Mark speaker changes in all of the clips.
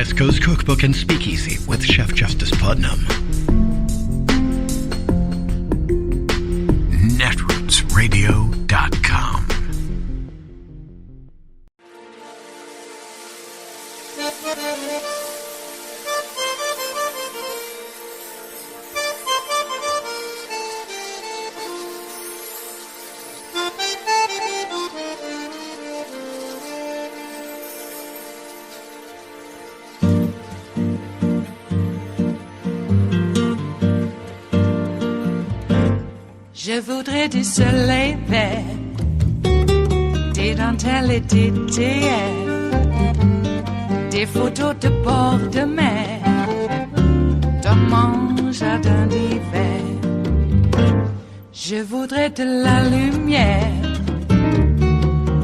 Speaker 1: West Coast Cookbook and Speakeasy with Chef Justice Putnam. Netrootsradio.com.
Speaker 2: Je voudrais du soleil vert, des dentelles et des théères, des photos de bord de mer, dans mon jardin d'hiver. Je voudrais de la lumière,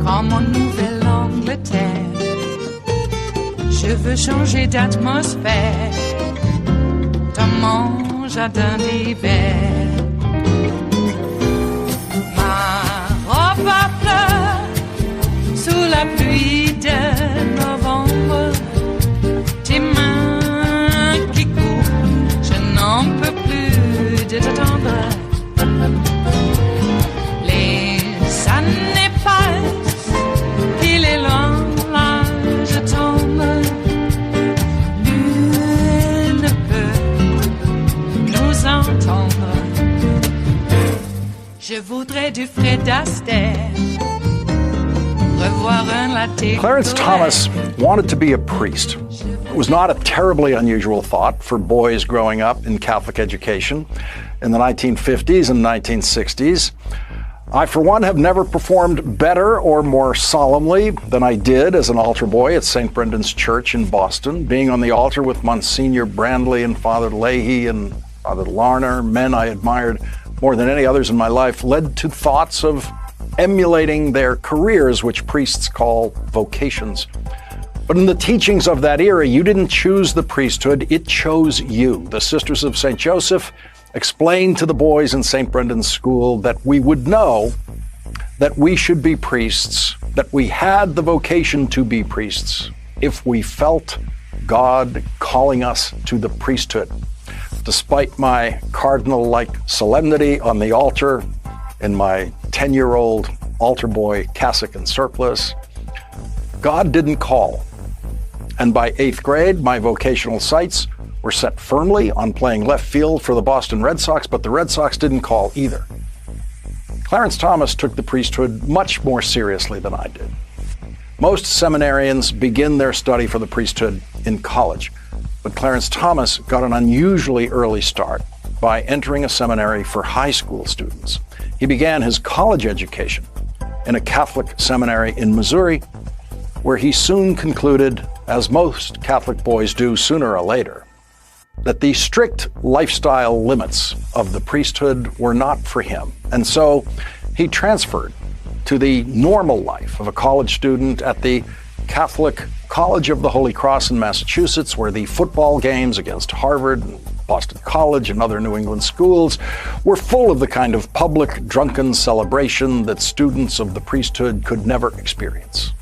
Speaker 2: comme en Nouvelle-Angleterre. Je veux changer d'atmosphère, dans mon jardin d'hiver. Ma fleur sous la pluie de novembre, tes mains qui courent, je n'en peux plus de t'attendre. Les années passent, il est loin, là je tombe. Nul ne peut nous entendre. Je voudrais du Fred Astaire, revoir un latte.
Speaker 3: Clarence Thomas wanted to be a priest. It was not a terribly unusual thought for boys growing up in Catholic education in the 1950s and 1960s. I, for one, have never performed better or more solemnly than I did as an altar boy at St. Brendan's Church in Boston, being on the altar with Monsignor Brandley and Father Leahy and Father Larner, men I admired more than any others in my life, led to thoughts of emulating their careers, which priests call vocations. But in the teachings of that era, you didn't choose the priesthood, it chose you. The Sisters of St. Joseph explained to the boys in St. Brendan's School that we would know that we should be priests, that we had the vocation to be priests, if we felt God calling us to the priesthood. Despite my cardinal-like solemnity on the altar in my 10-year-old altar boy cassock and surplice, God didn't call. And by 8th grade, my vocational sights were set firmly on playing left field for the Boston Red Sox, but the Red Sox didn't call either. Clarence Thomas took the priesthood much more seriously than I did. Most seminarians begin their study for the priesthood in college. But Clarence Thomas got an unusually early start by entering a seminary for high school students. He began his college education in a Catholic seminary in Missouri, where he soon concluded, as most Catholic boys do sooner or later, that the strict lifestyle limits of the priesthood were not for him. And so he transferred to the normal life of a college student at the Catholic College of the Holy Cross in Massachusetts, where the football games against Harvard, Boston College, and other New England schools were full of the kind of public drunken celebration that students of the priesthood could never experience.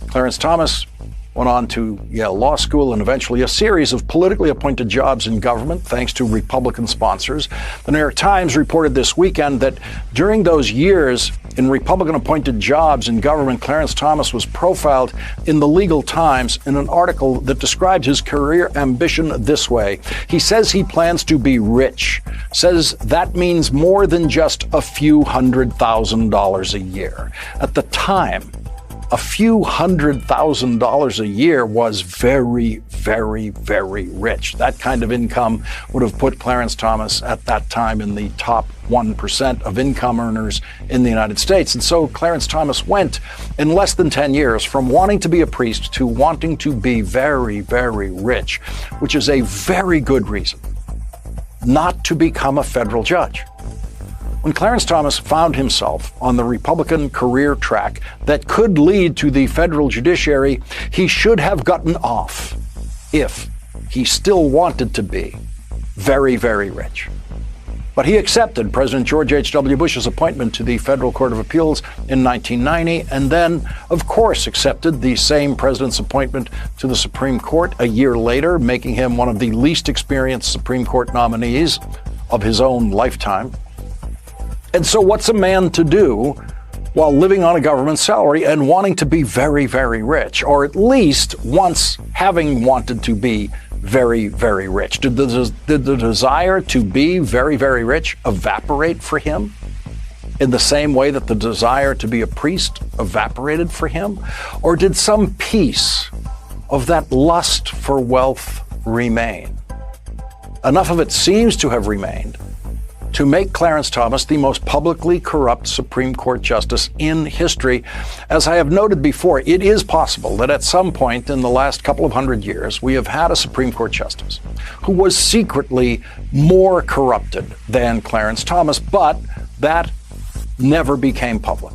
Speaker 3: Clarence Thomas went on to Yale Law School and eventually a series of politically appointed jobs in government, thanks to Republican sponsors. The New York Times reported this weekend that during those years in Republican-appointed jobs in government, Clarence Thomas was profiled in the Legal Times in an article that described his career ambition this way. He says he plans to be rich, says that means more than just a few $100,000 a year. At the time, a few $100,000 a year was very, very, very rich. That kind of income would have put Clarence Thomas at that time in the top 1% of income earners in the United States. And so Clarence Thomas went in less than 10 years from wanting to be a priest to wanting to be very, very rich, which is a very good reason not to become a federal judge. When Clarence Thomas found himself on the Republican career track that could lead to the federal judiciary, he should have gotten off if he still wanted to be very, very rich. But he accepted President George H.W. Bush's appointment to the Federal Court of Appeals in 1990, and then, of course, accepted the same president's appointment to the Supreme Court a year later, making him one of the least experienced Supreme Court nominees of his own lifetime. And so what's a man to do while living on a government salary and wanting to be very, very rich, or at least once having wanted to be very, very rich? Did the desire to be very, very rich evaporate for him in the same way that the desire to be a priest evaporated for him? Or did some piece of that lust for wealth remain? Enough of it seems to have remained to make Clarence Thomas the most publicly corrupt Supreme Court justice in history. As I have noted before, it is possible that at some point in the last couple of hundred years, we have had a Supreme Court justice who was secretly more corrupted than Clarence Thomas, but that never became public.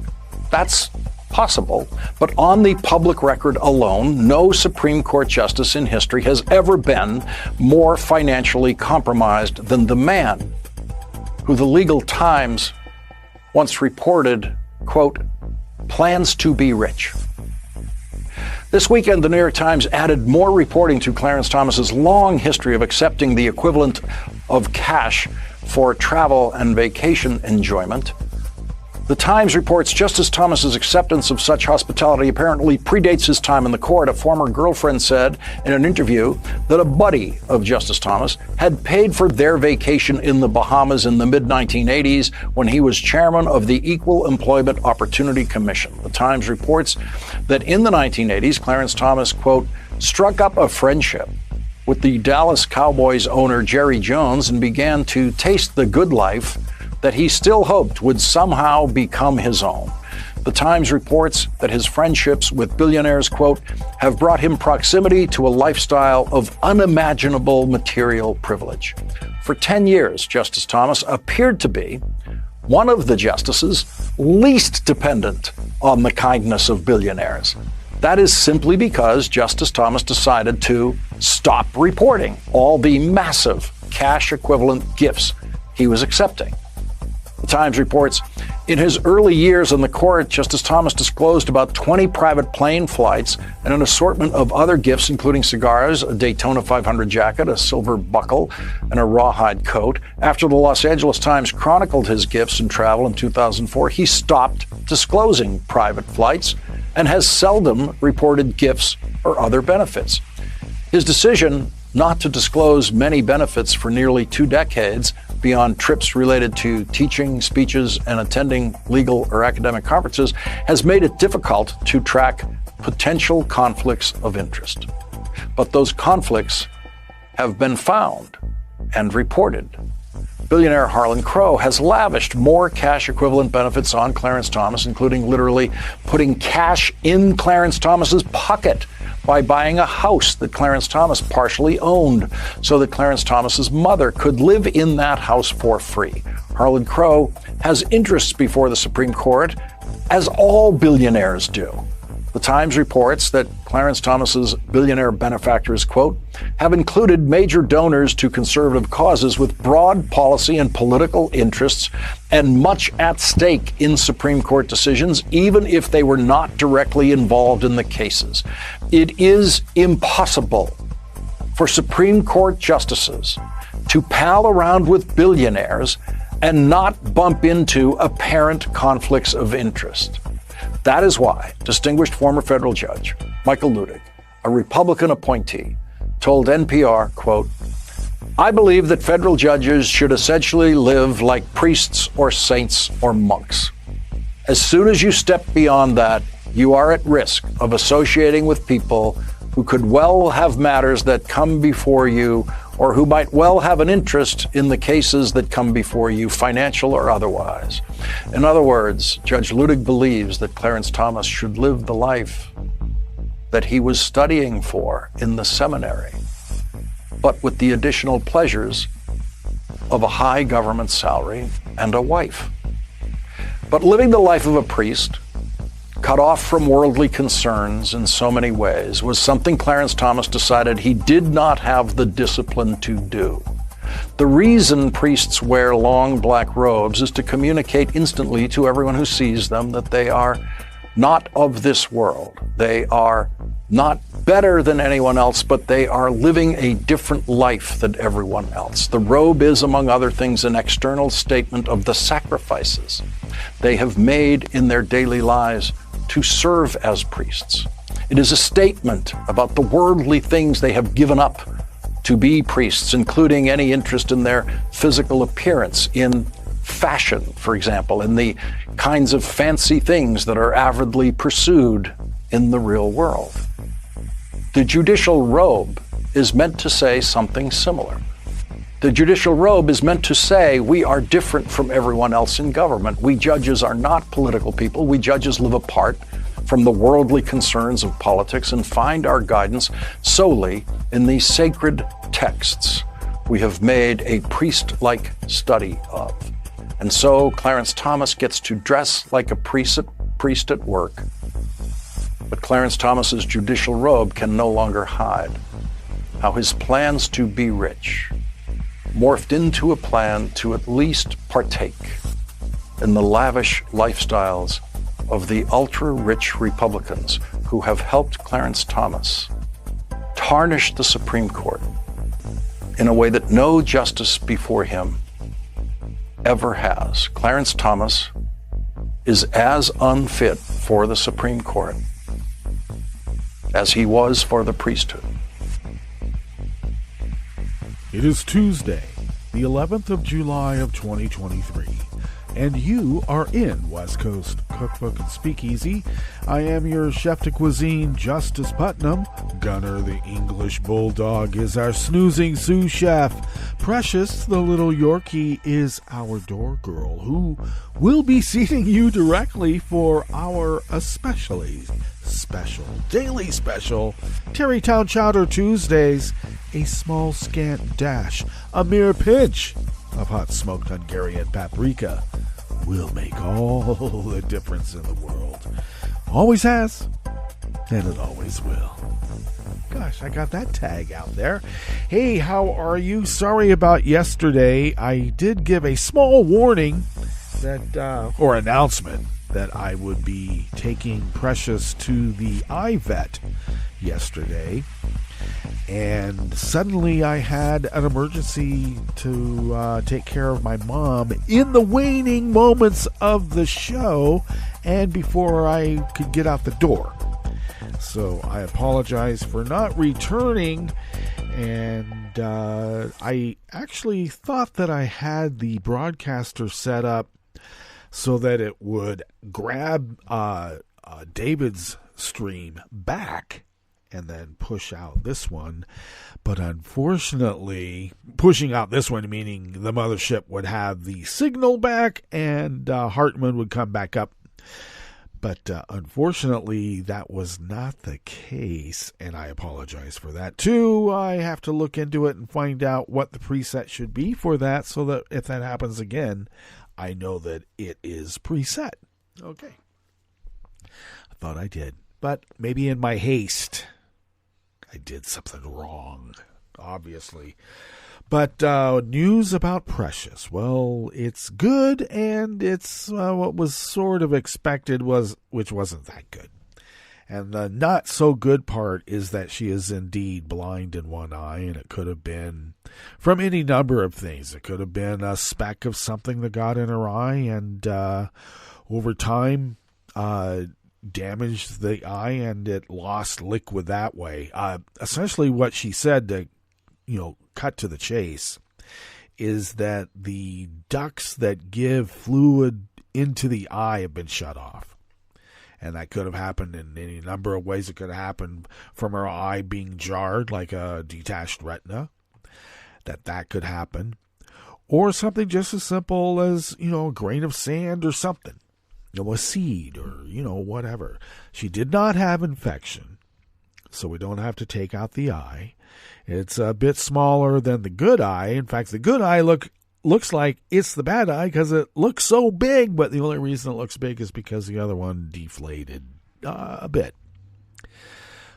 Speaker 3: That's possible, but on the public record alone, no Supreme Court justice in history has ever been more financially compromised than the man who the Legal Times once reported, quote, plans to be rich. This weekend, the New York Times added more reporting to Clarence Thomas's long history of accepting the equivalent of cash for travel and vacation enjoyment. The Times reports Justice Thomas's acceptance of such hospitality apparently predates his time in the court. A former girlfriend said in an interview that a buddy of Justice Thomas had paid for their vacation in the Bahamas in the mid-1980s when he was chairman of the Equal Employment Opportunity Commission. The Times reports that in the 1980s, Clarence Thomas, quote, struck up a friendship with the Dallas Cowboys owner Jerry Jones and began to taste the good life that he still hoped would somehow become his own. The Times reports that his friendships with billionaires, quote, have brought him proximity to a lifestyle of unimaginable material privilege. For 10 years, Justice Thomas appeared to be one of the justices least dependent on the kindness of billionaires. That is simply because Justice Thomas decided to stop reporting all the massive cash equivalent gifts he was accepting. The Times reports, in his early years in the court, Justice Thomas disclosed about 20 private plane flights and an assortment of other gifts, including cigars, a Daytona 500 jacket, a silver buckle, and a rawhide coat. After the Los Angeles Times chronicled his gifts and travel in 2004, he stopped disclosing private flights and has seldom reported gifts or other benefits. His decision not to disclose many benefits for nearly 2 decades beyond trips related to teaching, speeches, and attending legal or academic conferences has made it difficult to track potential conflicts of interest. But those conflicts have been found and reported. Billionaire Harlan Crow has lavished more cash equivalent benefits on Clarence Thomas, including literally putting cash in Clarence Thomas's pocket by buying a house that Clarence Thomas partially owned so that Clarence Thomas's mother could live in that house for free. Harlan Crow has interests before the Supreme Court, as all billionaires do. The Times reports that Clarence Thomas's billionaire benefactors, quote, have included major donors to conservative causes with broad policy and political interests and much at stake in Supreme Court decisions, even if they were not directly involved in the cases. It is impossible for Supreme Court justices to pal around with billionaires and not bump into apparent conflicts of interest. That is why distinguished former federal judge Michael Luttig, a Republican appointee, told NPR, quote, I believe that federal judges should essentially live like priests or saints or monks. As soon as you step beyond that, you are at risk of associating with people who could well have matters that come before you or who might well have an interest in the cases that come before you, financial or otherwise. In other words, Judge Luttig believes that Clarence Thomas should live the life that he was studying for in the seminary, but with the additional pleasures of a high government salary and a wife. But living the life of a priest, cut off from worldly concerns in so many ways, was something Clarence Thomas decided he did not have the discipline to do. The reason priests wear long black robes is to communicate instantly to everyone who sees them that they are not of this world. They are not better than anyone else, but they are living a different life than everyone else. The robe is, among other things, an external statement of the sacrifices they have made in their daily lives to serve as priests. It is a statement about the worldly things they have given up to be priests, including any interest in their physical appearance, in fashion, for example, in the kinds of fancy things that are avidly pursued in the real world. The judicial robe is meant to say something similar. The judicial robe is meant to say we are different from everyone else in government. We judges are not political people. We judges live apart from the worldly concerns of politics and find our guidance solely in these sacred texts we have made a priest-like study of. And so Clarence Thomas gets to dress like a priest at work, but Clarence Thomas's judicial robe can no longer hide how his plans to be rich morphed into a plan to at least partake in the lavish lifestyles of the ultra-rich Republicans who have helped Clarence Thomas tarnish the Supreme Court in a way that no justice before him ever has. Clarence Thomas is as unfit for the Supreme Court as he was for the priesthood.
Speaker 4: It is Tuesday, the 11th of July of 2023, and you are in West Coast Cookbook and Speakeasy. I am your chef de cuisine, Justice Putnam. Gunner, the English bulldog, is our snoozing sous chef. Precious, the little Yorkie, is our door girl, who will be seating you directly for our especially special, daily special, Tarrytown Chowder Tuesdays. A small scant dash, a mere pinch of hot smoked Hungarian paprika will make all the difference in the world. Always has, and it always will. Gosh, I got that tag out there. Hey, how are you? Sorry about yesterday. I did give a small warning that, or announcement, that I would be taking Precious to the eye vet yesterday. And suddenly I had an emergency to take care of my mom in the waning moments of the show and before I could get out the door. So I apologize for not returning. And I actually thought that I had the broadcaster set up so that it would grab David's stream back and then push out this one. But unfortunately, pushing out this one, meaning the mothership would have the signal back and Hartman would come back up. But unfortunately, that was not the case, and I apologize for that too. I have to look into it and find out what the preset should be for that, so that if that happens again, I know that it is preset. Okay. I thought I did, but maybe in my haste, I did something wrong, obviously. But news about Precious. Well, it's good, and it's what was sort of expected, which wasn't that good. And the not so good part is that she is indeed blind in one eye, and it could have been from any number of things. It could have been a speck of something that got in her eye, and over time damaged the eye, and it lost liquid that way. Essentially what she said, to cut to the chase, is that the ducts that give fluid into the eye have been shut off. And that could have happened in any number of ways. It could have happened from her eye being jarred, like a detached retina. That could happen. Or something just as simple as, a grain of sand or something. A seed or, whatever. She did not have infection, so we don't have to take out the eye. It's a bit smaller than the good eye. In fact, the good eye looks like it's the bad eye because it looks so big, but the only reason it looks big is because the other one deflated a bit.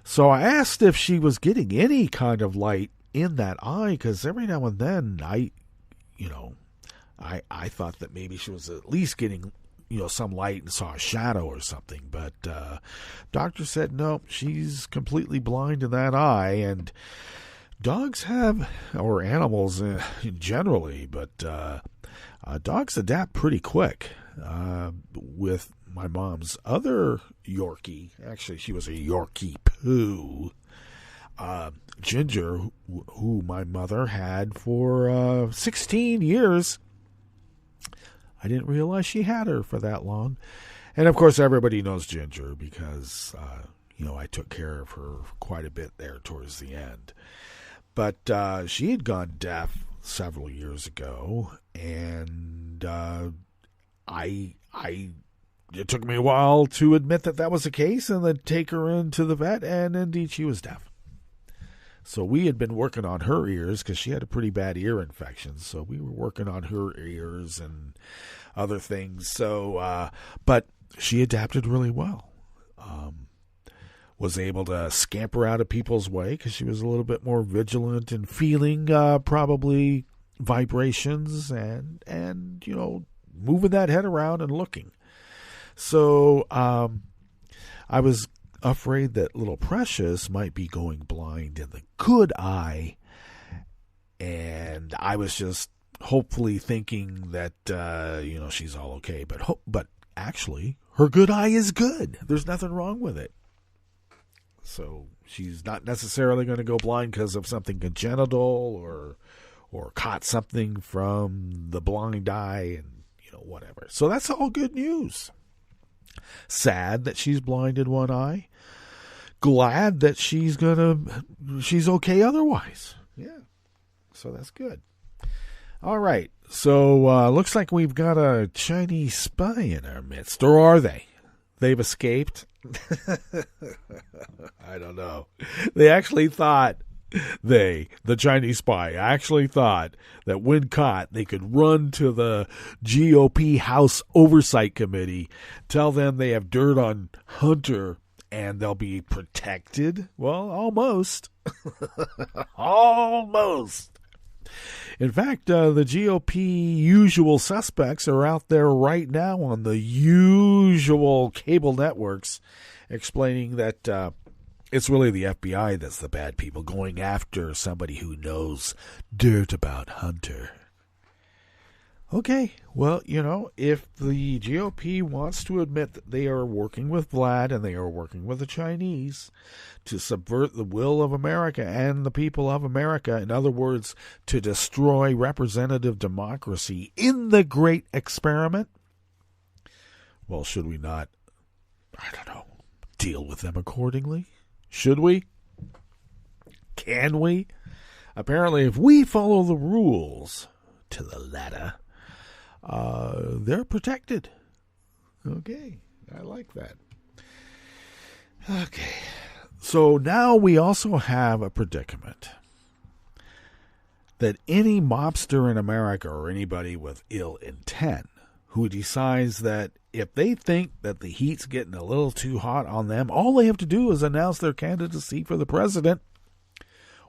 Speaker 4: So I asked if she was getting any kind of light in that eye, because every now and then I thought that maybe she was at least getting, some light and saw a shadow or something. But doctor said, no, she's completely blind in that eye. And dogs have, or animals generally, but dogs adapt pretty quick. With my mom's other Yorkie, actually she was a Yorkie poo, Ginger, who my mother had for 16 years. I didn't realize she had her for that long. And of course everybody knows Ginger because I took care of her quite a bit there towards the end. But she had gone deaf several years ago, and it took me a while to admit that was the case and then take her into the vet, and indeed she was deaf. So we had been working on her ears because she had a pretty bad ear infection. So we were working on her ears and other things. So, but she adapted really well. Was able to scamper out of people's way because she was a little bit more vigilant and feeling probably vibrations and moving that head around and looking. So I was afraid that little Precious might be going blind in the good eye, and I was just hopefully thinking that she's all okay. But actually, her good eye is good. There's nothing wrong with it. So she's not necessarily going to go blind because of something congenital or caught something from the blind eye and whatever. So that's all good news. Sad that she's blind in one eye. Glad that she's okay otherwise. Yeah. So that's good. All right. So looks like we've got a Chinese spy in our midst. Or are they? They've escaped? I don't know. They actually thought, the Chinese spy actually thought that when caught, they could run to the GOP House Oversight Committee, tell them they have dirt on Hunter, and they'll be protected. Well, almost. Almost. In fact, the GOP usual suspects are out there right now on the usual cable networks explaining that it's really the FBI that's the bad people going after somebody who knows dirt about Hunter. Okay, well, if the GOP wants to admit that they are working with Vlad and they are working with the Chinese to subvert the will of America and the people of America, in other words, to destroy representative democracy in the great experiment, well, should we not, deal with them accordingly? Should we? Can we? Apparently, if we follow the rules to the letter, they're protected. Okay, I like that. Okay, so now we also have a predicament that any mobster in America or anybody with ill intent who decides that if they think that the heat's getting a little too hot on them, all they have to do is announce their candidacy for the president,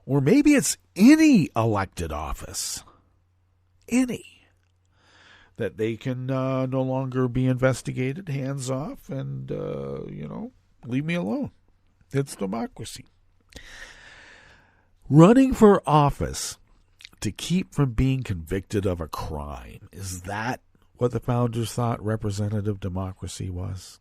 Speaker 4: or maybe it's any elected office, that they can no longer be investigated, hands off, and, leave me alone. It's democracy. Running for office to keep from being convicted of a crime, is that what the founders thought representative democracy was?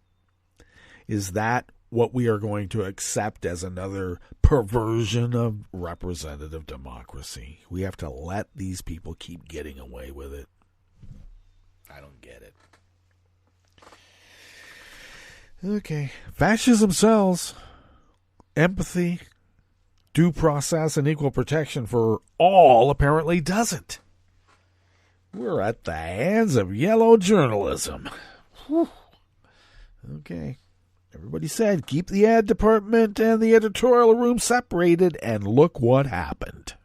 Speaker 4: Is that what we are going to accept as another perversion of representative democracy? We have to let these people keep getting away with it. I don't get it. Okay. Fascism sells. Empathy, due process, and equal protection for all apparently doesn't. We're at the hands of yellow journalism. Whew. Okay. Everybody said keep the ad department and the editorial room separated, and look what happened.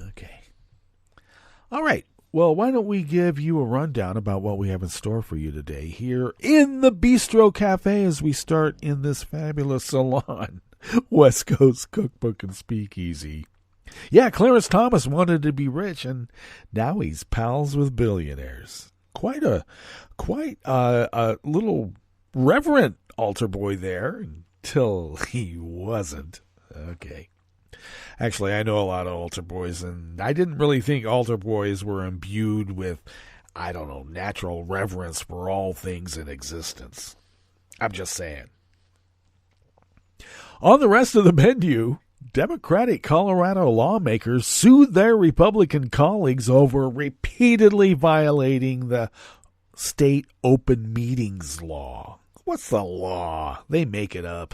Speaker 4: Okay. All right. Well, why don't we give you a rundown about what we have in store for you today here in the Bistro Cafe as we start in this fabulous salon. West Coast Cookbook and Speakeasy. Yeah, Clarence Thomas wanted to be rich, and now he's pals with billionaires. Quite a little reverent altar boy there until he wasn't. Okay. Actually, I know a lot of altar boys, and I didn't really think altar boys were imbued with, I don't know, natural reverence for all things in existence. I'm just saying. On the rest of the menu, Democratic Colorado lawmakers sued their Republican colleagues over repeatedly violating the state open meetings law. What's the law? They make it up.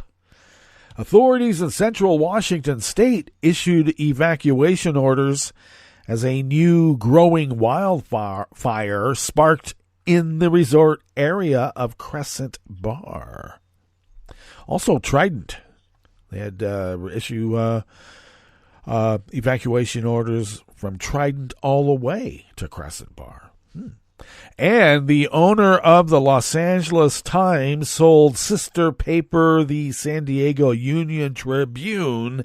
Speaker 4: Authorities in central Washington state issued evacuation orders as a new growing wildfire sparked in the resort area of Crescent Bar. Also, Trident. They had issue evacuation orders from Trident all the way to Crescent Bar. And the owner of the Los Angeles Times sold sister paper, the San Diego Union Tribune,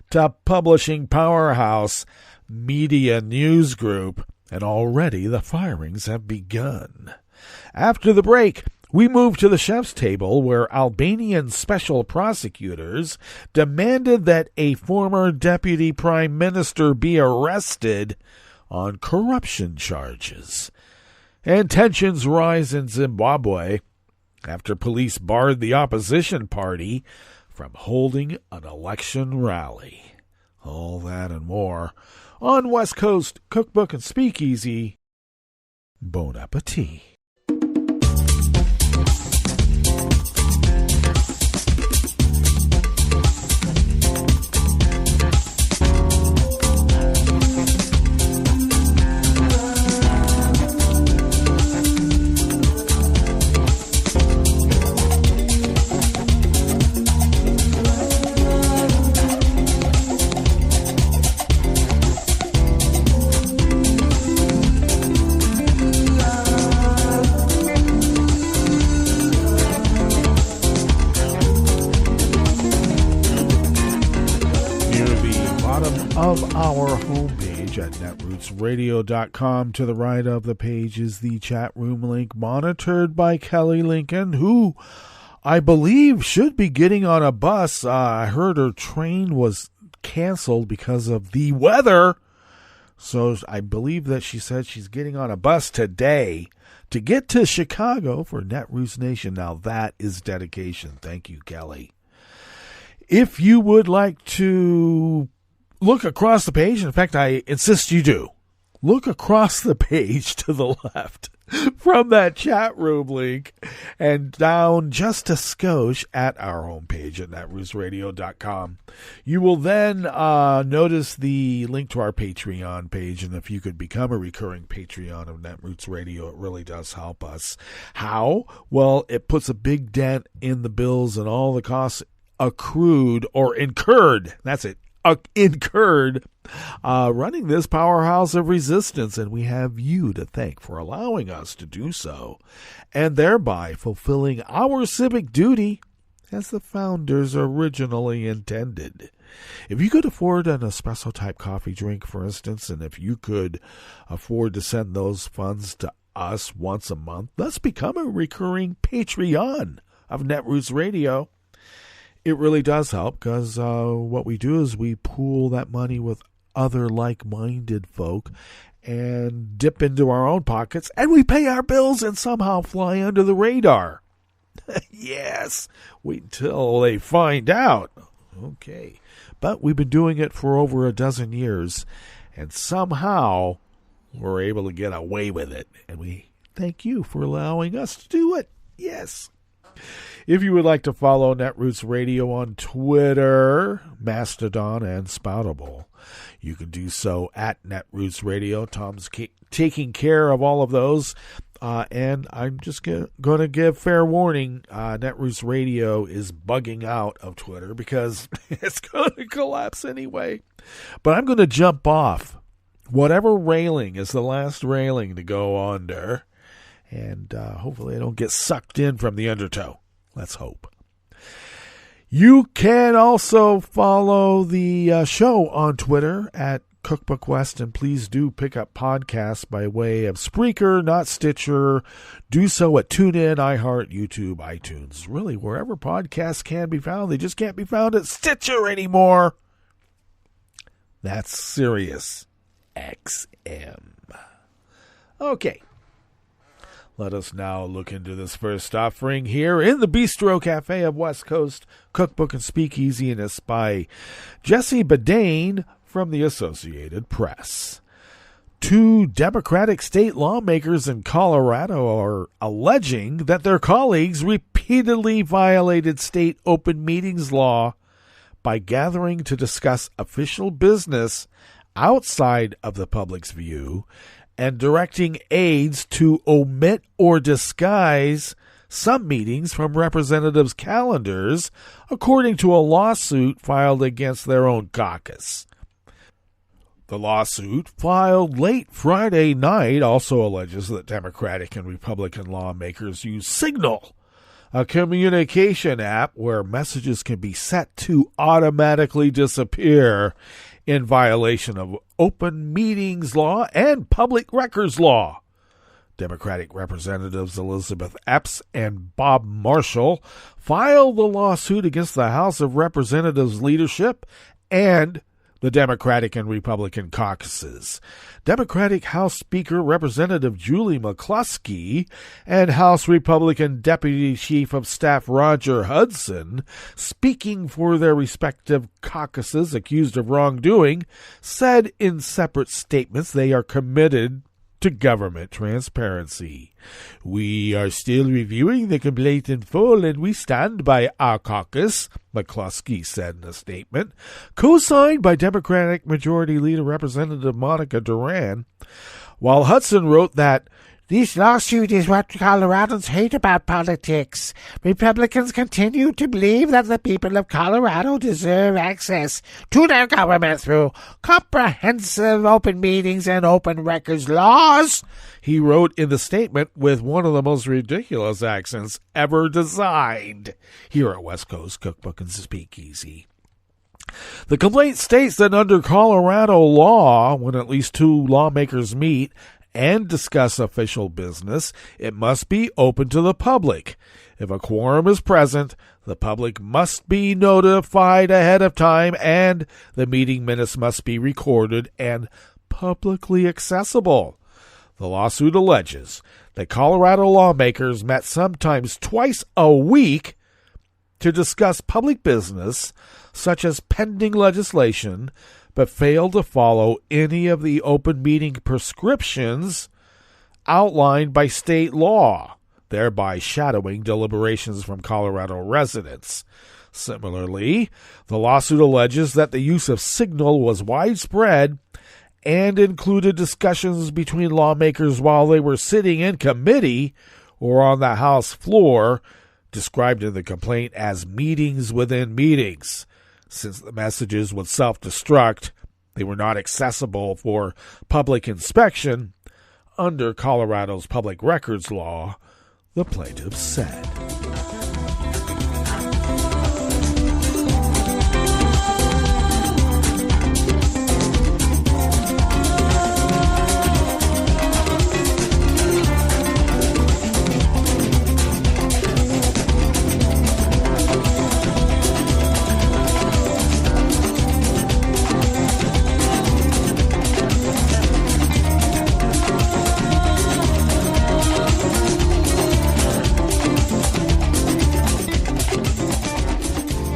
Speaker 4: to publishing powerhouse Media News Group, and already the firings have begun. After the break, we move to the chef's table, where Albanian special prosecutors demanded that a former deputy prime minister be arrested on corruption charges. And tensions rise in Zimbabwe after police barred the opposition party from holding an election rally. All that and more on West Coast Cookbook and Speakeasy. Bon appetit. Of our homepage at netrootsradio.com. To the right of the page is the chat room link, monitored by Kelly Lincoln, who I believe should be getting on a bus. I heard her train was canceled because of the weather. So I believe that she said she's getting on a bus today to get to Chicago for Netroots Nation. Now that is dedication. Thank you, Kelly. If you would like to look across the page, in fact, I insist you do, look across the page to the left from that chat room link and down just a skosh at our homepage at netrootsradio.com. You will then notice the link to our Patreon page, and if you could become a recurring Patreon of Netroots Radio, it really does help us. How? Well, it puts a big dent in the bills and all the costs accrued or incurred. That's it. Incurred running this powerhouse of resistance, and we have you to thank for allowing us to do so, and thereby fulfilling our civic duty as the founders originally intended. If you could afford an espresso type coffee drink, for instance, and if you could afford to send those funds to us once a month, let's become a recurring Patreon of Netroots Radio. It really does help, because what we do is we pool that money with other like-minded folk and dip into our own pockets, and we pay our bills and somehow fly under the radar. Yes, wait until they find out. Okay, but we've been doing it for over a dozen years, and somehow we're able to get away with it, and we thank you for allowing us to do it. Yes. If you would like to follow Netroots Radio on Twitter, Mastodon, and Spoutable, you can do so at Netroots Radio. Tom's taking care of all of those. And I'm just going to give fair warning. Netroots Radio is bugging out of Twitter because it's going to collapse anyway. But I'm going to jump off. Whatever railing is the last railing to go under. And hopefully I don't get sucked in from the undertow. Let's hope. You can also follow the show on Twitter at Cookbook West, and please do pick up podcasts by way of Spreaker, not Stitcher. Do so at TuneIn, iHeart, YouTube, iTunes. Really, wherever podcasts can be found. They just can't be found at Stitcher anymore. That's Sirius XM. Okay. Let us now look into this first offering here in the Bistro Cafe of West Coast Cookbook and Speakeasy, and it's by Jesse Badane from the Associated Press. 2 Democratic state lawmakers in Colorado are alleging that their colleagues repeatedly violated state open meetings law by gathering to discuss official business outside of the public's view and directing aides to omit or disguise some meetings from representatives' calendars, according to a lawsuit filed against their own caucus. The lawsuit, filed late Friday night, also alleges that Democratic and Republican lawmakers use Signal, a communication app where messages can be set to automatically disappear, in violation of open meetings law and public records law. Democratic Representatives Elizabeth Epps and Bob Marshall filed the lawsuit against the House of Representatives leadership and the Democratic and Republican caucuses. Democratic House Speaker Representative Julie McCluskey and House Republican Deputy Chief of Staff Roger Hudson, speaking for their respective caucuses accused of wrongdoing, said in separate statements they are committed to government transparency. We are still reviewing the complaint in full, and we stand by our caucus, McCluskey said in a statement, co-signed by Democratic Majority Leader Representative Monica Duran, while Hudson wrote that this lawsuit is what Coloradans hate about politics. Republicans continue to believe that the people of Colorado deserve access to their government through comprehensive open meetings and open records laws, he wrote in the statement with one of the most ridiculous accents ever designed here at West Coast Cookbook and Speakeasy. The complaint states that under Colorado law, when at least 2 lawmakers meet and discuss official business, it must be open to the public. If a quorum is present, the public must be notified ahead of time, and the meeting minutes must be recorded and publicly accessible. The lawsuit alleges that Colorado lawmakers met sometimes twice a week to discuss public business, such as pending legislation, but failed to follow any of the open meeting prescriptions outlined by state law, thereby shadowing deliberations from Colorado residents. Similarly, the lawsuit alleges that the use of Signal was widespread and included discussions between lawmakers while they were sitting in committee or on the House floor, described in the complaint as meetings within meetings. Since the messages would self-destruct, they were not accessible for public inspection under Colorado's public records law, the plaintiffs said.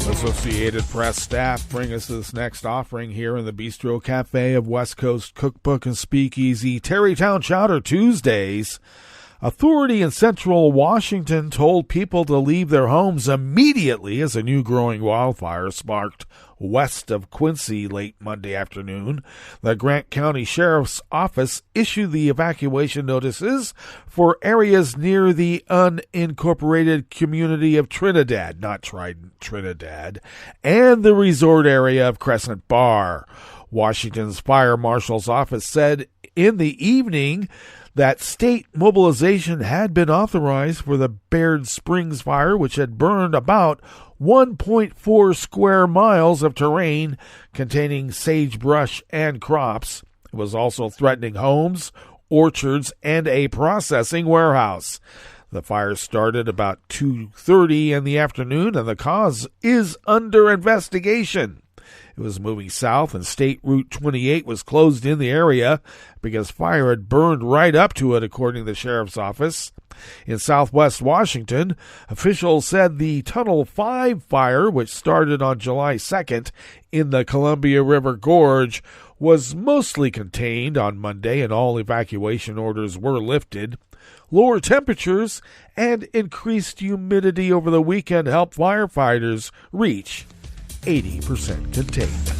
Speaker 4: Associated Press staff bring us this next offering here in the Bistro Cafe of West Coast Cookbook and Speakeasy. Tarrytown Chowder Tuesdays. Authority in central Washington told people to leave their homes immediately as a new growing wildfire sparked west of Quincy late Monday afternoon. The Grant County Sheriff's Office issued the evacuation notices for areas near the unincorporated community of Trinidad, not Trident, Trinidad, and the resort area of Crescent Bar. Washington's Fire Marshal's Office said in the evening that state mobilization had been authorized for the Baird Springs fire, which had burned about 1.4 square miles of terrain containing sagebrush and crops. It was also threatening homes, orchards, and a processing warehouse. The fire started about 2:30 in the afternoon, and the cause is under investigation. It was moving south, and State Route 28 was closed in the area because fire had burned right up to it, according to the sheriff's office. In southwest Washington, officials said the Tunnel 5 fire, which started on July 2nd in the Columbia River Gorge, was mostly contained on Monday, and all evacuation orders were lifted. Lower temperatures and increased humidity over the weekend helped firefighters reach 80% containment.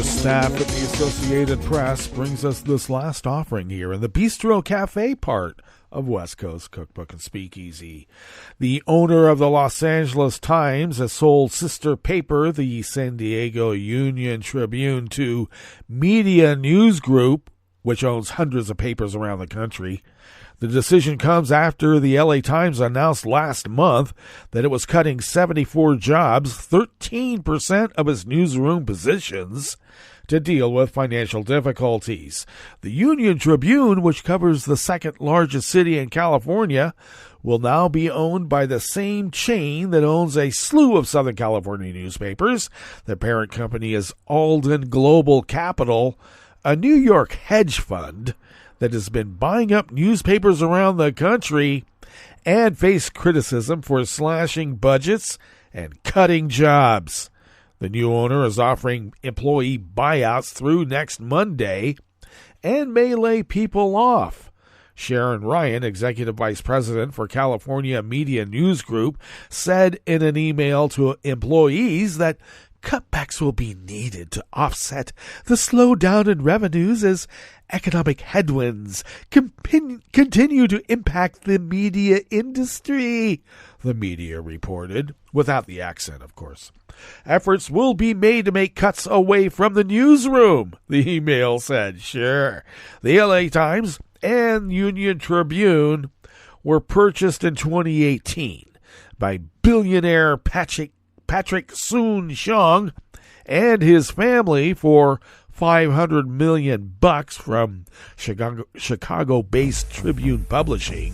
Speaker 4: Staff at the Associated Press brings us this last offering here in the Bistro Cafe part of West Coast Cookbook and Speakeasy. The owner of the Los Angeles Times has sold sister paper, the San Diego Union Tribune, to Media News Group, which owns hundreds of papers around the country. The decision comes after the LA Times announced last month that it was cutting 74 jobs, 13% of its newsroom positions, to deal with financial difficulties. The Union Tribune, which covers the second largest city in California, will now be owned by the same chain that owns a slew of Southern California newspapers. The parent company is Alden Global Capital, a New York hedge fund that has been buying up newspapers around the country and faced criticism for slashing budgets and cutting jobs. The new owner is offering employee buyouts through next Monday and may lay people off. Sharon Ryan, Executive Vice President for California Media News Group, said in an email to employees that cutbacks will be needed to offset the slowdown in revenues as economic headwinds continue to impact the media industry, the media reported, without the accent, of course. Efforts will be made to make cuts away from the newsroom, the email said. Sure. The LA Times and Union Tribune were purchased in 2018 by billionaire Patrick Soon-Shiong and his family for $500 million from Chicago-based Tribune Publishing.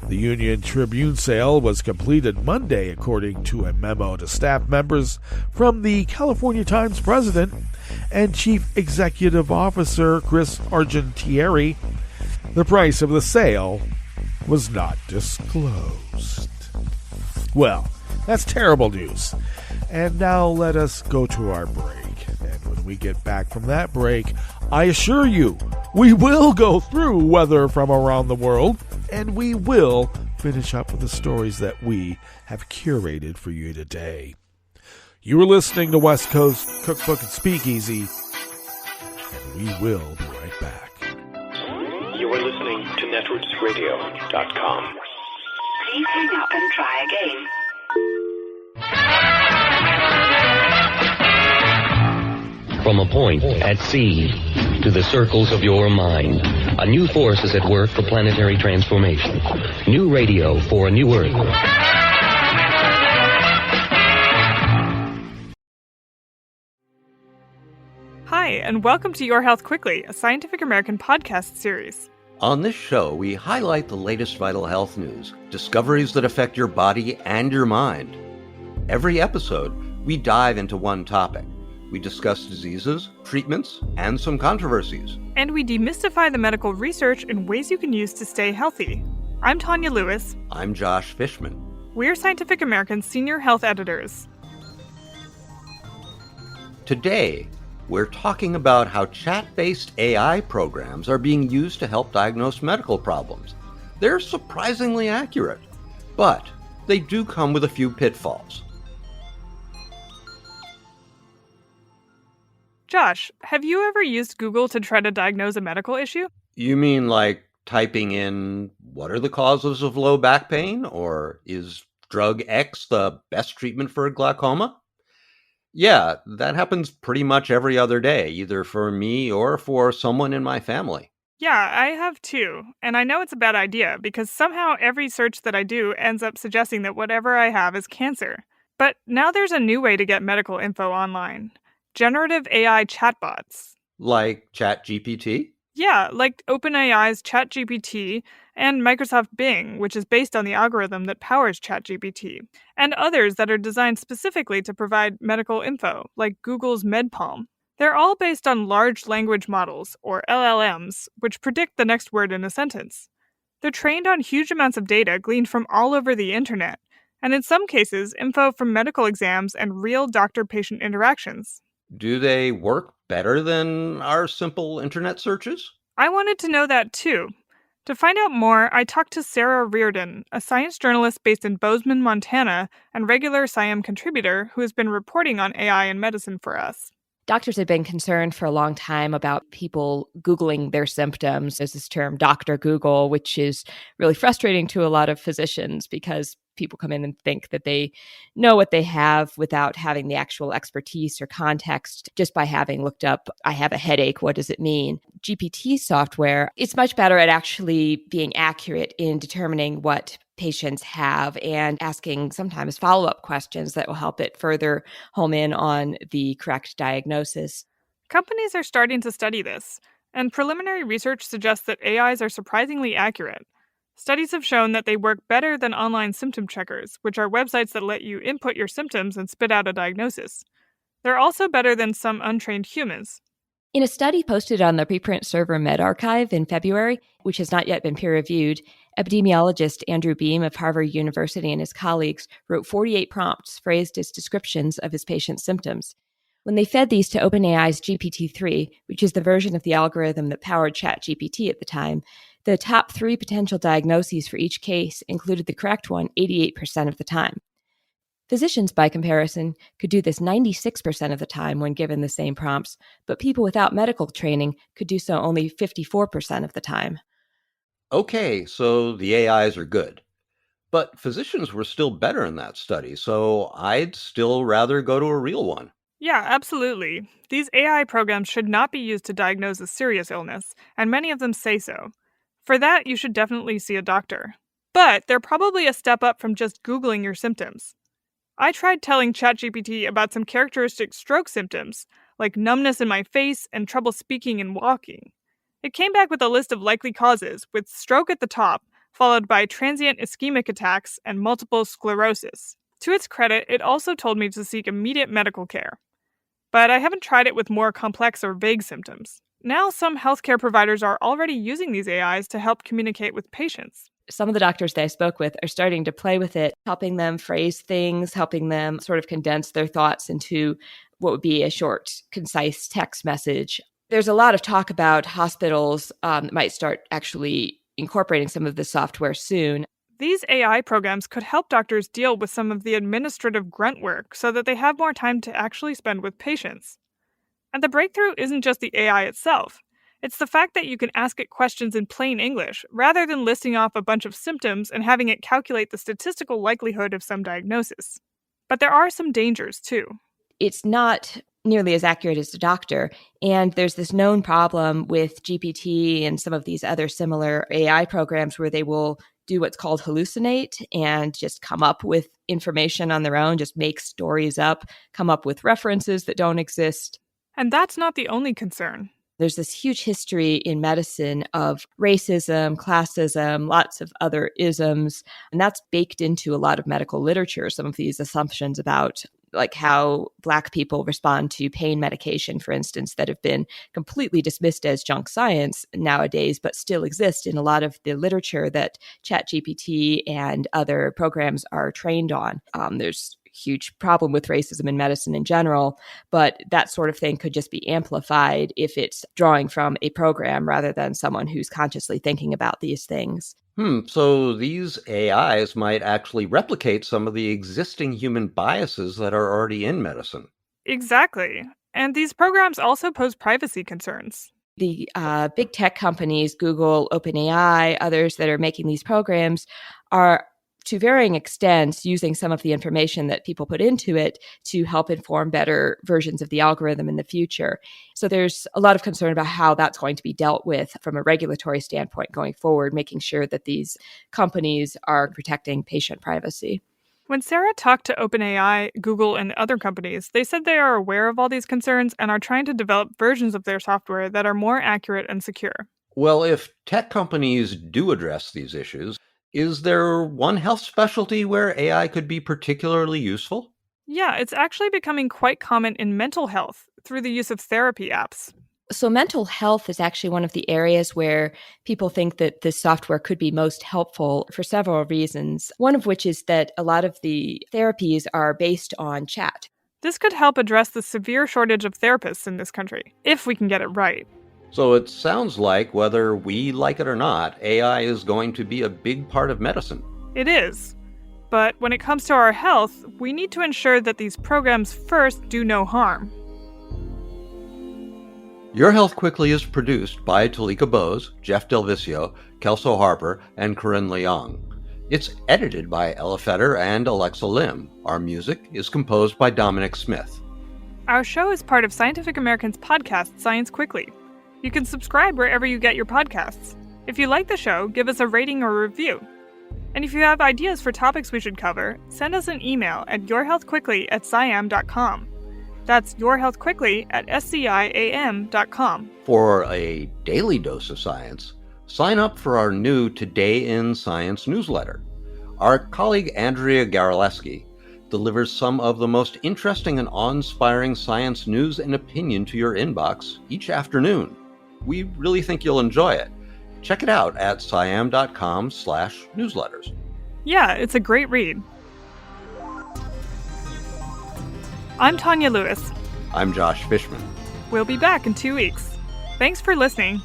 Speaker 4: The Union Tribune sale was completed Monday, according to a memo to staff members from the California Times president and chief executive officer Chris Argentieri. The price of the sale was not disclosed. Well, that's terrible news. And now let us go to our break. And when we get back from that break, I assure you, we will go through weather from around the world, and we will finish up with the stories that we have curated for you today. You are listening to West Coast Cookbook and Speakeasy, and we will be right back.
Speaker 5: You are listening to netrootsradio.com.
Speaker 6: Please hang up and try again.
Speaker 7: From a point at sea to the circles of your mind, a new force is at work for planetary transformation. New radio for a new Earth.
Speaker 8: Hi, and welcome to Your Health Quickly, a Scientific American podcast series. On this show, we highlight the latest vital health news, discoveries that affect your body and your mind. Every episode, we dive into one topic. We discuss diseases, treatments, and some controversies.
Speaker 9: And we demystify the medical research in ways you can use to stay healthy. I'm Tanya Lewis.
Speaker 8: I'm Josh Fishman.
Speaker 9: We're Scientific American's senior health editors.
Speaker 8: Today, we're talking about how chat-based AI programs are being used to help diagnose medical problems. They're surprisingly accurate, but they do come with a few pitfalls.
Speaker 9: Josh, have you ever used Google to try to diagnose a medical issue?
Speaker 8: You mean like typing in, what are the causes of low back pain? Or is drug X the best treatment for glaucoma? Yeah, that happens pretty much every other day, either for me or for someone in my family.
Speaker 9: Yeah, I have too. And I know it's a bad idea because somehow every search that I do ends up suggesting that whatever I have is cancer. But now there's a new way to get medical info online. Generative AI chatbots.
Speaker 8: Like ChatGPT?
Speaker 9: Yeah, like OpenAI's ChatGPT and Microsoft Bing, which is based on the algorithm that powers ChatGPT, and others that are designed specifically to provide medical info, like Google's MedPalm. They're all based on large language models, or LLMs, which predict the next word in a sentence. They're trained on huge amounts of data gleaned from all over the internet, and in some cases, info from medical exams and real doctor-patient interactions.
Speaker 8: Do they work better than our simple internet searches?
Speaker 9: I wanted to know that too. To find out more, I talked to Sarah Reardon, a science journalist based in Bozeman, Montana, and regular SciAm contributor who has been reporting on AI in medicine for us.
Speaker 10: Doctors have been concerned for a long time about people Googling their symptoms. There's this term, Dr. Google, which is really frustrating to a lot of physicians because people come in and think that they know what they have without having the actual expertise or context just by having looked up, I have a headache, what does it mean? GPT software, it's much better at actually being accurate in determining what patients have and asking sometimes follow-up questions that will help it further home in on the correct diagnosis.
Speaker 9: Companies are starting to study this, and preliminary research suggests that AIs are surprisingly accurate. Studies have shown that they work better than online symptom checkers, which are websites that let you input your symptoms and spit out a diagnosis. They're also better than some untrained humans.
Speaker 10: In a study posted on the preprint server medRxiv in February, which has not yet been peer-reviewed, epidemiologist Andrew Beam of Harvard University and his colleagues wrote 48 prompts phrased as descriptions of his patient's symptoms. When they fed these to OpenAI's GPT-3, which is the version of the algorithm that powered ChatGPT at the time, the top 3 potential diagnoses for each case included the correct one 88% of the time. Physicians, by comparison, could do this 96% of the time when given the same prompts, but people without medical training could do so only 54% of the time.
Speaker 8: Okay, so the AIs are good. But physicians were still better in that study, so I'd still rather go to a real one.
Speaker 9: Yeah, absolutely. These AI programs should not be used to diagnose a serious illness, and many of them say so. For that, you should definitely see a doctor. But they're probably a step up from just Googling your symptoms. I tried telling ChatGPT about some characteristic stroke symptoms, like numbness in my face and trouble speaking and walking. It came back with a list of likely causes, with stroke at the top, followed by transient ischemic attacks and multiple sclerosis. To its credit, it also told me to seek immediate medical care. But I haven't tried it with more complex or vague symptoms. Now some healthcare providers are already using these AIs to help communicate with patients.
Speaker 10: Some of the doctors that I spoke with are starting to play with it, helping them phrase things, helping them sort of condense their thoughts into what would be a short, concise text message. There's a lot of talk about hospitals might start actually incorporating some of this software soon.
Speaker 9: These AI programs could help doctors deal with some of the administrative grunt work so that they have more time to actually spend with patients. And the breakthrough isn't just the AI itself. It's the fact that you can ask it questions in plain English, rather than listing off a bunch of symptoms and having it calculate the statistical likelihood of some diagnosis. But there are some dangers, too.
Speaker 10: It's not nearly as accurate as the doctor, and there's this known problem with GPT and some of these other similar AI programs where they will do what's called hallucinate and just come up with information on their own, just make stories up, come up with references that don't exist.
Speaker 9: And that's not the only concern.
Speaker 10: There's this huge history in medicine of racism, classism, lots of other isms, and that's baked into a lot of medical literature, some of these assumptions about like how Black people respond to pain medication, for instance, that have been completely dismissed as junk science nowadays, but still exist in a lot of the literature that ChatGPT and other programs are trained on. There's huge problem with racism in medicine in general, but that sort of thing could just be amplified if it's drawing from a program rather than someone who's consciously thinking about these things.
Speaker 8: So these AIs might actually replicate some of the existing human biases that are already in medicine.
Speaker 9: Exactly. And these programs also pose privacy concerns.
Speaker 10: The big tech companies, Google, OpenAI, others that are making these programs are to varying extents using some of the information that people put into it to help inform better versions of the algorithm in the future. So there's a lot of concern about how that's going to be dealt with from a regulatory standpoint going forward, making sure that these companies are protecting patient privacy.
Speaker 9: When Sarah talked to OpenAI, Google, and other companies, they said they are aware of all these concerns and are trying to develop versions of their software that are more accurate and secure.
Speaker 8: Well, if tech companies do address these issues, is there one health specialty where AI could be particularly useful?
Speaker 9: Yeah, it's actually becoming quite common in mental health through the use of therapy apps.
Speaker 10: So mental health is actually one of the areas where people think that this software could be most helpful for several reasons, one of which is that a lot of the therapies are based on chat.
Speaker 9: This could help address the severe shortage of therapists in this country, if we can get it right.
Speaker 8: So it sounds like, whether we like it or not, AI is going to be a big part of medicine.
Speaker 9: It is. But when it comes to our health, we need to ensure that these programs first do no harm.
Speaker 8: Your Health Quickly is produced by Talika Bose, Jeff Delvicio, Kelso Harper, and Corinne Leong. It's edited by Ella Fetter and Alexa Lim. Our music is composed by Dominic Smith.
Speaker 9: Our show is part of Scientific American's podcast, Science Quickly. You can subscribe wherever you get your podcasts. If you like the show, give us a rating or review. And if you have ideas for topics we should cover, send us an email at yourhealthquickly@sciam.com. That's yourhealthquickly@sciam.com.
Speaker 8: For a daily dose of science, sign up for our new Today in Science newsletter. Our colleague Andrea Garaleski delivers some of the most interesting and awe-inspiring science news and opinion to your inbox each afternoon. We really think you'll enjoy it. Check it out at sciam.com/newsletters.
Speaker 9: Yeah, it's a great read. I'm Tanya Lewis.
Speaker 8: I'm Josh Fishman.
Speaker 9: We'll be back in 2 weeks. Thanks for listening.